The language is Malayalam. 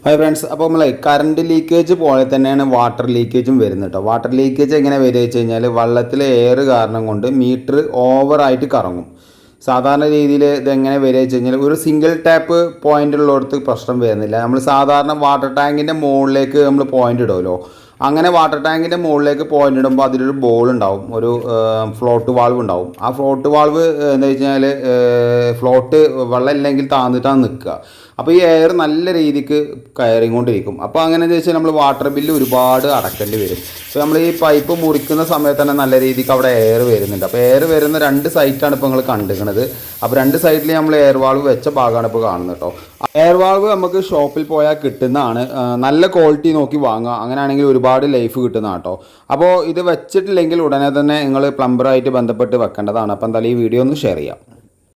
ഹായ് ഫ്രണ്ട്സ്, അപ്പോൾ നമ്മൾ കറണ്ട് ലീക്കേജ് പോലെ തന്നെയാണ് വാട്ടർ ലീക്കേജും വരുന്നത് കേട്ടോ. വാട്ടർ ലീക്കേജ് എങ്ങനെ വരിക വെച്ച് കഴിഞ്ഞാൽ വെള്ളത്തിലെ എയർ കാരണം കൊണ്ട് മീറ്റർ ഓവറായിട്ട് കറങ്ങും. സാധാരണ രീതിയിൽ ഇതെങ്ങനെ വരിക വെച്ച് കഴിഞ്ഞാൽ ഒരു സിംഗിൾ ടാപ്പ് പോയിൻ്റ് ഉള്ളിടത്ത് പ്രശ്നം വരുന്നില്ല. നമ്മൾ സാധാരണ വാട്ടർ ടാങ്കിൻ്റെ മുകളിലേക്ക് നമ്മൾ പോയിൻ്റ് ഇടുമല്ലോ, അങ്ങനെ വാട്ടർ ടാങ്കിൻ്റെ മുകളിലേക്ക് പോയിൻ്റ് ഇടുമ്പോൾ അതിലൊരു ബോൾ ഉണ്ടാവും, ഒരു ഫ്ലോട്ട് വാൾവ് ഉണ്ടാവും. ആ ഫ്ലോട്ട് വാൾവ് എന്താ വെച്ച് കഴിഞ്ഞാൽ ഫ്ലോട്ട് വെള്ളം ഇല്ലെങ്കിൽ താന്നിട്ടാണ് നിൽക്കുക. അപ്പോൾ ഈ എയർ നല്ല രീതിക്ക് കയറിക്കൊണ്ടിരിക്കും. അപ്പോൾ അങ്ങനെ വെച്ചാൽ നമ്മൾ വാട്ടർ ബില്ല് ഒരുപാട് അടക്കേണ്ടി വരും. അപ്പോൾ നമ്മൾ ഈ പൈപ്പ് മുറിക്കുന്ന സമയത്ത് തന്നെ നല്ല രീതിക്ക് അവിടെ എയർ വരുന്നുണ്ട്. അപ്പോൾ എയർ വരുന്ന രണ്ട് സൈറ്റാണ് ഇപ്പോൾ നിങ്ങൾ കണ്ടിരിക്കുന്നത്. അപ്പോൾ രണ്ട് സൈഡിൽ നമ്മൾ എയർ വാൾവ് വെച്ച ഭാഗമാണ് ഇപ്പോൾ കാണുന്നത് കേട്ടോ. എയർ വാൾവ് നമുക്ക് ഷോപ്പിൽ പോയാൽ കിട്ടുന്നതാണ്. നല്ല ക്വാളിറ്റി നോക്കി വാങ്ങുക, അങ്ങനെയാണെങ്കിൽ ഒരുപാട് ലൈഫ് കിട്ടുന്ന കേട്ടോ. അപ്പോൾ ഇത് വെച്ചിട്ടില്ലെങ്കിൽ ഉടനെ തന്നെ നിങ്ങൾ പ്ലംബറായിട്ട് ബന്ധപ്പെട്ട് വെക്കേണ്ടതാണ്. അപ്പോൾ എന്തായാലും ഈ വീഡിയോ ഒന്ന് ഷെയർ ചെയ്യാം.